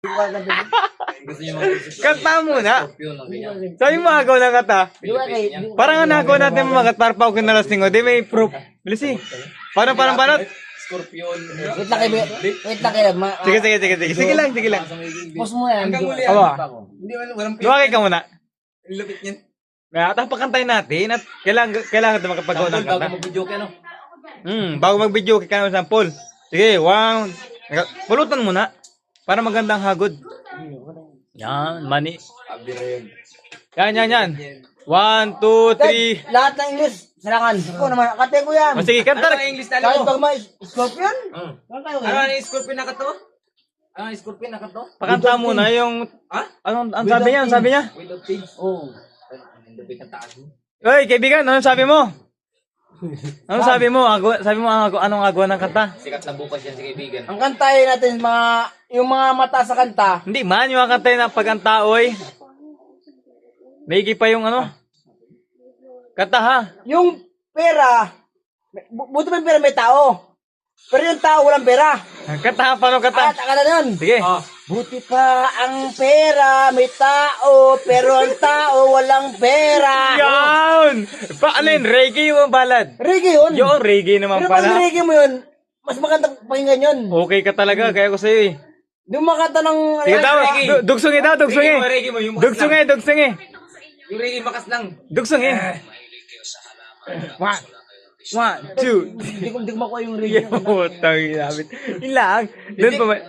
Gusto niyo mag-isip. Kanta muna. Scorpion lang ganyan. Sabi mo agaw ng kata. Parang nga nagaw natin mga para pa ako kinalasing ko. Di may proof. Bilis eh. Paano? Scorpion. Wait lang kayo. Wait lang kayo. Sige. Sige lang. Pause mo yan. Hanggang huli. Awa. Hindi man walang Luwagay ka muna. Ang lupit niyan. Kaya pakantayin natin at kailangan ito makapagawa ng Bago kanta. mag-video ka no. Bago mag-video, kaya ng sample. Sige, one. Pulutan muna. Para magandang hagod. Yan, mani. Abira yun. Yan. 1, 2, 3. Lahat ng English. Sarangan. Ako naman. Kate ko yan. Sige, kanta. Ano ang English talo Kahit mo? pag may scorpion. Ano ang scorpion na kato? Ano ang scorpion na kato? Pakanta muna yung... Ha? Anong sabi niya? Without change. Oo. Ang lupit ng taas mo. Oy, kaibigan, anong sabi mo? Anong sabi mo? Anong agaw ng kanta? Sikat na bukas yan si kaibigan. Ang kantahin natin yung mga mata sa kanta. Hindi man, yung kanta na pag ang taoy. Maigi pa yung ano? Kanta ha? Yung pera. Buti pa yung pera may tao. Pero yung tao walang pera. Kanta ha, paano kanta? Kata yun. Sige. Buti pa ang pera may tao. Pero ang tao walang pera. Yan! Ano yun? Reggae yung ballad? Reggae yun. Yung reggae naman Pero pag pala. reggae mo yun, mas magandang pakinggan yun. Okay ka talaga, kaya ko sa'yo eh. Yung makanta ng... Sige daw, dugsong daw, dugsong eh. Reggae mo, yung makas lang. Dugsong eh. Yung reggae makas lang. Dugsong eh. 1, 2. Hindi ko makuha yung reggae. Putang inabit. Yun lang. Doon pa